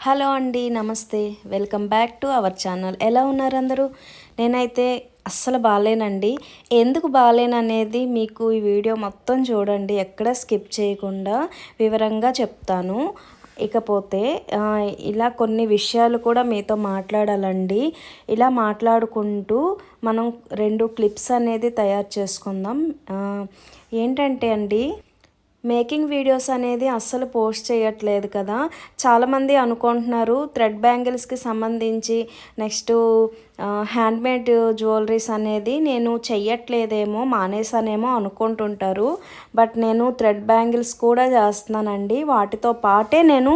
Hello అండి, నమస్తే. Welcome back to our channel. ఎలా ఉన్నారు అందరూ? నేనైతే అస్సలు బాగాలేనండి. ఎందుకు బాగాలేననేది మీకు ఈ వీడియో మొత్తం చూడండి, ఎక్కడ స్కిప్ చేయకుండా వివరంగా చెప్తాను. ఇకపోతే ఇలా కొన్ని విషయాలు కూడా మీతో మాట్లాడాలండి. ఇలా మాట్లాడుకుంటూ మనం 2 క్లిప్స్ అనేది తయారు చేసుకుందాం. ఏంటంటే అండి, మేకింగ్ వీడియోస్ అనేది అస్సలు పోస్ట్ చేయట్లేదు కదా. చాలామంది అనుకుంటున్నారు థ్రెడ్ బ్యాంగిల్స్కి సంబంధించి నెక్స్ట్ హ్యాండ్మేడ్ జ్యువెలరీస్ అనేది నేను చెయ్యట్లేదేమో, మానేసానేమో అనుకుంటుంటారు. బట్ నేను థ్రెడ్ బ్యాంగిల్స్ కూడా చేస్తున్నానండి. వాటితో పాటే నేను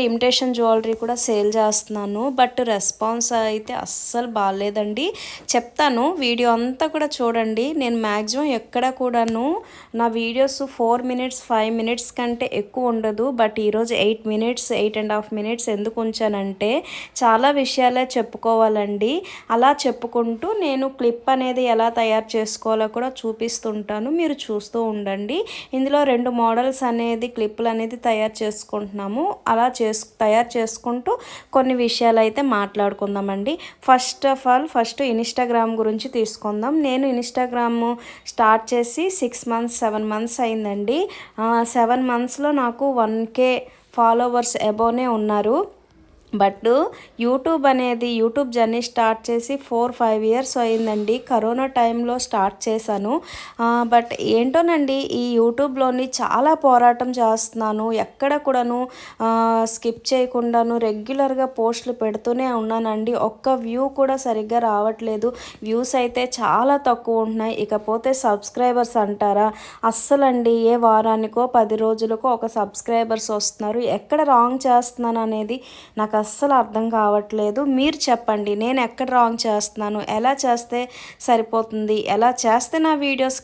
ఇమిటేషన్ జ్యువెలరీ కూడా సేల్ చేస్తున్నాను. బట్ రెస్పాన్స్ అయితే అస్సలు బాగాలేదండి. చెప్తాను, వీడియో అంతా కూడా చూడండి. నేను మ్యాక్సిమం ఎక్కడ కూడాను నా వీడియోస్ 4 మినిట్స్ 5 మినిట్స్ కంటే ఎక్కువ ఉండదు. బట్ ఈరోజు 8 మినిట్స్ 8.5 మినిట్స్ ఎందుకు ఉంచానంటే చాలా విషయాలే చెప్పుకోవాలండి. అలా చెప్పుకుంటూ నేను క్లిప్ అనేది ఎలా తయారు చేసుకోవాలో కూడా చూపిస్తుంటాను, మీరు చూస్తూ ఉండండి. ఇందులో 2 మోడల్స్ అనేది క్లిప్పులు అనేది తయారు చేసుకుంటున్నాము. అలా తయారు చేసుకుంటూ కొన్ని విషయాలు అయితే మాట్లాడుకుందామండి. ఫస్ట్ ఇన్స్టాగ్రామ్ గురించి తీసుకుందాం. నేను ఇన్స్టాగ్రామ్ స్టార్ట్ చేసి 6 మంత్స్ 7 మంత్స్ అయిందండి. 7 మంత్స్లో నాకు 1K ఫాలోవర్స్ అబోనే ఉన్నారు. బట్ యూట్యూబ్ జర్నీ స్టార్ట్ చేసి 4-5 ఇయర్స్ అయిందండి. కరోనా టైంలో స్టార్ట్ చేశాను. బట్ ఏంటోనండి, ఈ యూట్యూబ్లోని చాలా పోరాటం చేస్తున్నాను. ఎక్కడ కూడాను స్కిప్ చేయకుండాను రెగ్యులర్గా పోస్టులు పెడుతూనే ఉన్నానండి. ఒక్క వ్యూ కూడా సరిగ్గా రావట్లేదు. వ్యూస్ అయితే చాలా తక్కువ ఉంటున్నాయి. ఇకపోతే సబ్స్క్రైబర్స్ అంటారా, అస్సలండి ఏ వారానికో 10 రోజులకో ఒక సబ్స్క్రైబర్స్ వస్తున్నారు. ఎక్కడ రాంగ్ చేస్తున్నాను అనేది నాకు అస్సలు అర్థం కావట్లేదు. మీరు చెప్పండి, నేను ఎక్కడ రాంగ్ చేస్తున్నాను, ఎలా చేస్తే సరిపోతుంది, ఎలా చేస్తే నా వీడియోస్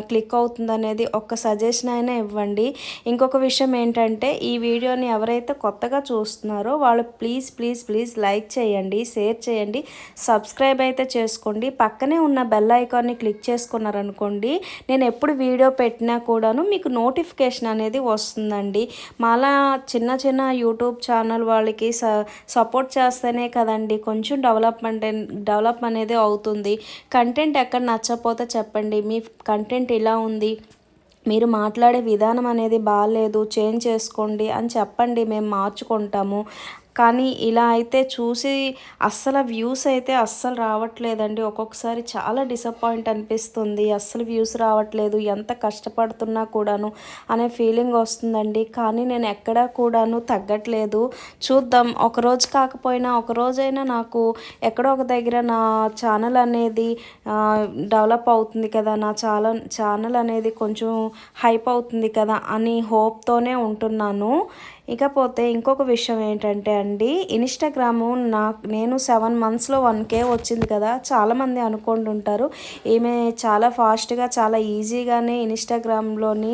క్లిక్ అవుతుంది అనేది ఒక్క సజెషన్ అయినా ఇవ్వండి. ఇంకొక విషయం ఏంటంటే, ఈ వీడియోని ఎవరైతే కొత్తగా చూస్తున్నారో వాళ్ళు ప్లీజ్ ప్లీజ్ ప్లీజ్ లైక్ చేయండి, షేర్ చేయండి, సబ్స్క్రైబ్ అయితే చేసుకోండి. పక్కనే ఉన్న బెల్ ఐకాన్ని క్లిక్ చేసుకున్నారనుకోండి, నేను ఎప్పుడు వీడియో పెట్టినా కూడాను మీకు నోటిఫికేషన్ అనేది వస్తుందండి. మాలా చిన్న చిన్న యూట్యూబ్ ఛానల్ వాళ్ళకి సపోర్ట్ చేస్తేనే కదండి కొంచెం డెవలప్ అనేది అవుతుంది. కంటెంట్ ఎక్కడ నచ్చకపోతే చెప్పండి, మీ కంటెంట్ ఇలా ఉంది, మీరు మాట్లాడే విధానం అనేది బాగాలేదు, చేంజ్ చేసుకోండి అని చెప్పండి, మేము మార్చుకుంటాము. కానీ ఇలా అయితే చూసి అస్సలు వ్యూస్ అయితే అస్సలు రావట్లేదండి. ఒక్కొక్కసారి చాలా డిసప్పాయింట్ అనిపిస్తుంది. అస్సలు వ్యూస్ రావట్లేదు, ఎంత కష్టపడుతున్నా కూడాను అనే ఫీలింగ్ వస్తుందండి. కానీ నేను ఎక్కడా కూడాను తగ్గట్లేదు. చూద్దాం, ఒకరోజు కాకపోయినా ఒకరోజైనా నాకు ఎక్కడో ఒక దగ్గర నా ఛానల్ అనేది డెవలప్ అవుతుంది కదా, నా ఛానల్ అనేది కొంచెం హైప్ అవుతుంది కదా అని హోప్తోనే ఉంటున్నాను. ఇకపోతే ఇంకొక విషయం ఏంటంటే అండి, ఇన్స్టాగ్రాము నేను 7 మంత్స్లో 1K వచ్చింది కదా. చాలామంది అనుకుంటుంటారు ఈమె చాలా ఫాస్ట్గా చాలా ఈజీగానే ఇన్స్టాగ్రామ్లోని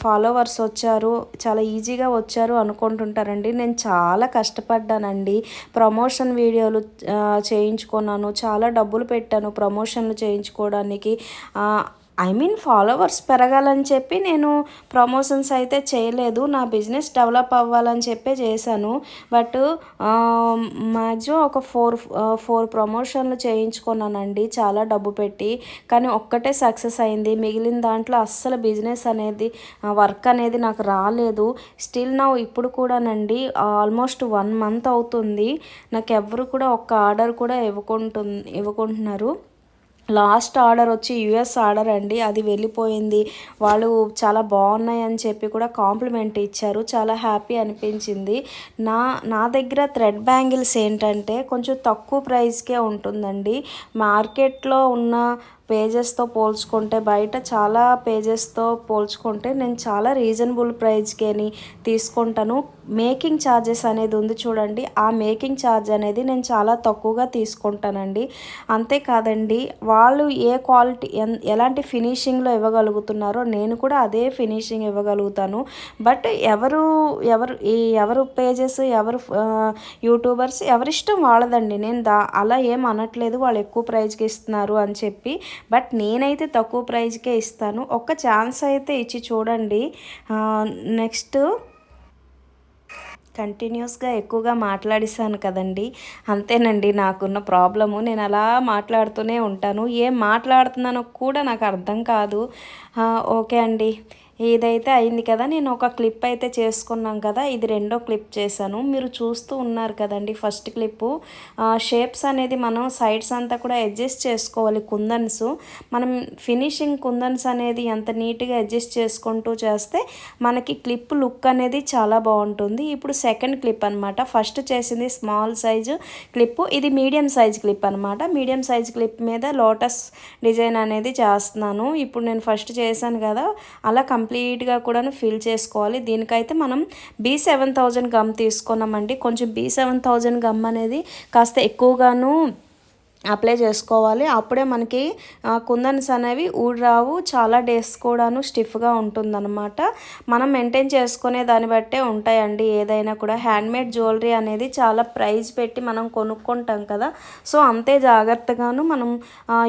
ఫాలోవర్స్ వచ్చారు, చాలా ఈజీగా వచ్చారు అనుకుంటుంటారండి. నేను చాలా కష్టపడ్డానండి. ప్రమోషన్ వీడియోలు చేయించుకున్నాను, చాలా డబ్బులు పెట్టాను ప్రమోషన్లు చేయించుకోవడానికి. ఫాలోవర్స్ పెరగాలని చెప్పి నేను ప్రమోషన్స్ అయితే చేయలేదు, నా బిజినెస్ డెవలప్ అవ్వాలని చెప్పే చేశాను. బట్ మ్యాక్సిమం ఒక 4 ప్రమోషన్లు చేయించుకున్నానండి చాలా డబ్బు పెట్టి. కానీ ఒక్కటే సక్సెస్ అయింది, మిగిలిన దాంట్లో అస్సలు బిజినెస్ అనేది వర్క్ అనేది నాకు రాలేదు. స్టిల్ నా ఇప్పుడు కూడానండి ఆల్మోస్ట్ 1 మంత్ అవుతుంది, నాకు ఎవరు కూడా ఒక్క ఆర్డర్ కూడా ఇవ్వకుంటున్నారు. లాస్ట్ ఆర్డర్ వచ్చి యుఎస్ ఆర్డర్ అండి, అది వెళ్ళిపోయింది. వాళ్ళు చాలా బాగున్నాయి అని చెప్పి కూడా కాంప్లిమెంట్ ఇచ్చారు, చాలా హ్యాపీ అనిపించింది. నా దగ్గర థ్రెడ్ బ్యాంగిల్స్ ఏంటంటే కొంచెం తక్కువ ప్రైస్కే ఉంటుందండి. మార్కెట్లో ఉన్న పేజెస్తో పోల్చుకుంటే, బయట చాలా పేజెస్తో పోల్చుకుంటే నేను చాలా రీజనబుల్ ప్రైస్కేని తీసుకుంటాను. మేకింగ్ ఛార్జెస్ అనేది ఉంది చూడండి, ఆ మేకింగ్ ఛార్జ్ అనేది నేను చాలా తక్కువగా తీసుకుంటానండి. అంతేకాదండి, వాళ్ళు ఏ క్వాలిటీ ఎలాంటి ఫినిషింగ్లో ఇవ్వగలుగుతున్నారో నేను కూడా అదే ఫినిషింగ్ ఇవ్వగలుగుతాను. బట్ ఎవరు పేజెస్ ఎవరు యూట్యూబర్స్ ఎవరిష్టం వాళ్ళదండి. నేను అలా ఏం అనట్లేదు వాళ్ళు ఎక్కువ ప్రైస్కి ఇస్తున్నారు అని చెప్పి. బట్ నేనైతే తక్కువ ప్రైస్కే ఇస్తాను. ఒక్క ఛాన్స్ అయితే ఇచ్చి చూడండి. నెక్స్ట్ కంటిన్యూస్గా ఎక్కువగా మాట్లాడిస్తాను కదండి. అంతేనండి నాకున్న ప్రాబ్లము. నేను అలా మాట్లాడుతూనే ఉంటాను. ఏం మాట్లాడుతున్నానో కూడా నాకు అర్థం కాదు. ఓకే అండి. ఇదైతే అయింది కదా. నేను ఒక క్లిప్ అయితే చేసుకున్నాం కదా. ఇది రెండో క్లిప్ చేశాను. మీరు చూస్తూ ఉన్నారు కదండి ఫస్ట్ క్లిప్పు. షేప్స్ అనేది మనం సైడ్స్ అంతా కూడా అడ్జస్ట్ చేసుకోవాలి. కుందన్స్ మనం ఫినిషింగ్ కుందన్స్ అనేది ఎంత నీట్గా అడ్జస్ట్ చేసుకుంటూ చేస్తే మనకి క్లిప్ లుక్ అనేది చాలా బాగుంటుంది. ఇప్పుడు సెకండ్ క్లిప్ అనమాట. ఫస్ట్ చేసింది స్మాల్ సైజు క్లిప్పు, ఇది మీడియం సైజ్ క్లిప్ అనమాట. మీడియం సైజ్ క్లిప్ మీద లోటస్ డిజైన్ అనేది చేస్తున్నాను. ఇప్పుడు నేను ఫస్ట్ చేశాను కదా, అలా కంప్లీట్గా కూడాను ఫిల్ చేసుకోవాలి. దీనికైతే మనం B7000 గమ్ తీసుకున్నామండి. కొంచెం B7000 గమ్ అనేది కాస్త ఎక్కువగాను అప్లై చేసుకోవాలి. అప్పుడే మనకి కుందన్స్ అనేవి ఊడరావు. చాలా డేస్ కూడాను స్టిఫ్గా ఉంటుందన్నమాట. మనం మెయింటైన్ చేసుకునే దాన్ని బట్టే ఉంటాయండి. ఏదైనా కూడా హ్యాండ్మేడ్ జ్యువెలరీ అనేది చాలా ప్రైస్ పెట్టి మనం కొనుక్కుంటాం కదా. సో అంతే జాగ్రత్తగాను మనం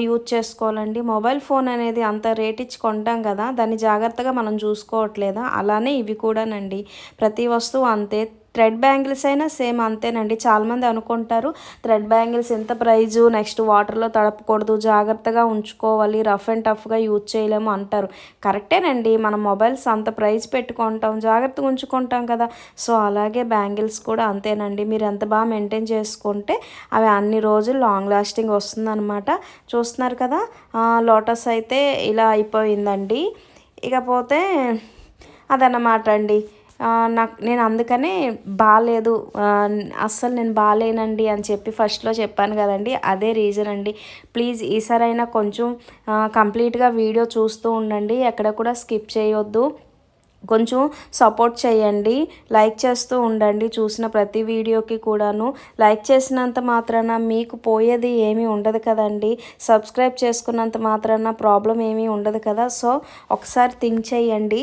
యూజ్ చేసుకోవాలండి. మొబైల్ ఫోన్ అనేది అంత రేట్ ఇచ్చి కొంటాం కదా, దాన్ని జాగ్రత్తగా మనం చూసుకోవట్లేదా, అలానే ఇవి కూడానండి. ప్రతి వస్తువు అంతే. థ్రెడ్ బ్యాంగిల్స్ అయినా సేమ్ అంతేనండి. చాలామంది అనుకుంటారు థ్రెడ్ బ్యాంగిల్స్ ఎంత ప్రైజు, నెక్స్ట్ వాటర్లో తడపకూడదు, జాగ్రత్తగా ఉంచుకోవాలి, రఫ్ అండ్ టఫ్గా యూజ్ చేయలేము అంటారు. కరెక్టేనండి. మనం మొబైల్స్ అంత ప్రైస్ పెట్టుకుంటాం, జాగ్రత్తగా ఉంచుకుంటాం కదా. సో అలాగే బ్యాంగిల్స్ కూడా అంతేనండి. మీరు ఎంత బాగా మెయింటైన్ చేసుకుంటే అవి అన్ని రోజులు లాంగ్ లాస్టింగ్ వస్తుందన్నమాట. చూస్తున్నారు కదా, లోటస్ అయితే ఇలా అయిపోయిందండి. ఇకపోతే అదన్నమాట అండి. నేను అందుకనే బాగాలేదు, అస్సలు నేను బాగాలేనండి అని చెప్పి ఫస్ట్లో చెప్పాను కదండి, అదే రీజన్ అండి. ప్లీజ్ ఈసారైనా కొంచెం కంప్లీట్గా వీడియో చూస్తూ ఉండండి, ఎక్కడ కూడా స్కిప్ చేయొద్దు. కొంచెం సపోర్ట్ చేయండి, లైక్ చేస్తూ ఉండండి. చూసిన ప్రతి వీడియోకి కూడాను లైక్ చేసినంత మాత్రాన మీకు పోయేది ఏమీ ఉండదు కదండి. సబ్స్క్రైబ్ చేసుకున్నంత మాత్రాన ప్రాబ్లం ఏమీ ఉండదు కదా. సో ఒకసారి థింక్ చేయండి.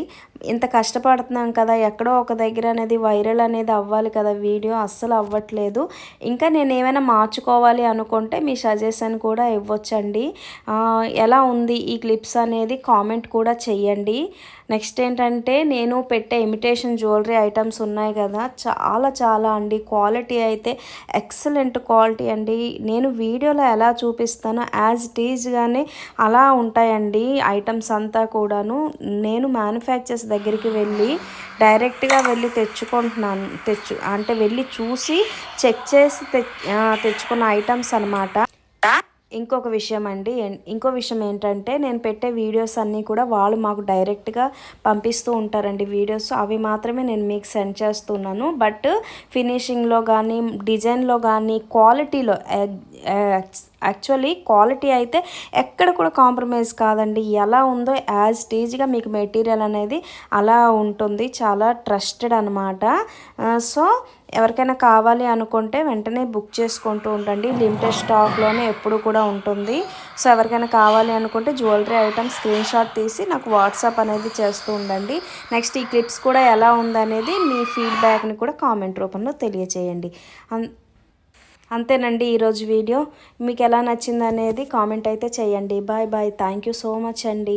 ఇంత కష్టపడుతున్నాం కదా, ఎక్కడో ఒక దగ్గర అనేది వైరల్ అనేది అవ్వాలి కదా. వీడియో అస్సలు అవ్వట్లేదు. ఇంకా నేను ఏమైనా మార్చుకోవాలి అనుకుంటే మీ సజెషన్ కూడా ఇవ్వచ్చండి. ఎలా ఉంది ఈ క్లిప్స్ అనేది కామెంట్ కూడా చెయ్యండి. నెక్స్ట్ ఏంటంటే నేను పెట్టే ఇమిటేషన్ జ్యువెలరీ ఐటమ్స్ ఉన్నాయి కదా, చాలా చాలా అండి. క్వాలిటీ అయితే ఎక్సలెంట్ క్వాలిటీ అండి. నేను వీడియోలో ఎలా చూపిస్తానో యాజ్ ఇట్ ఈజ్గానే అలా ఉంటాయండి ఐటమ్స్ అంతా కూడాను. నేను మ్యానుఫ్యాక్చర్స్ దగ్గరికి వెళ్ళి డైరెక్ట్గా వెళ్ళి తెచ్చుకుంటున్నాను. అంటే వెళ్ళి చూసి చెక్ చేసి తెచ్చుకున్న ఐటమ్స్ అనమాట. ఇంకొక విషయం అండి, ఇంకో విషయం ఏంటంటే నేను పెట్టే వీడియోస్ అన్నీ కూడా వాళ్ళు మాకు డైరెక్ట్గా పంపిస్తూ ఉంటారండి వీడియోస్. అవి మాత్రమే నేను మీకు సెండ్ చేస్తున్నాను. బట్ ఫినిషింగ్లో కానీ డిజైన్లో కానీ క్వాలిటీలో యాక్చువల్లీ క్వాలిటీ అయితే ఎక్కడ కూడా కాంప్రమైజ్ కాదండి. ఎలా ఉందో యాజ్ టీజ్గా మీకు మెటీరియల్ అనేది అలా ఉంటుంది. చాలా ట్రస్టెడ్ అనమాట. సో ఎవరికైనా కావాలి అనుకుంటే వెంటనే బుక్ చేసుకుంటూ ఉండండి. లిమిటెడ్ స్టాక్లోనే ఎప్పుడు కూడా ఉంటుంది. సో ఎవరికైనా కావాలి అనుకుంటే జ్యువెలరీ ఐటమ్స్ స్క్రీన్ షాట్ తీసి నాకు వాట్సాప్ అనేది చేస్తూ ఉండండి. నెక్స్ట్ ఈ క్లిప్స్ కూడా ఎలా ఉందనేది మీ ఫీడ్బ్యాక్ని కూడా కామెంట్ రూపంలో తెలియచేయండి. అంతేనండి ఈరోజు వీడియో. మీకు ఎలా నచ్చింది అనేది కామెంట్ అయితే చేయండి. Bye bye. Thank you so much అండి.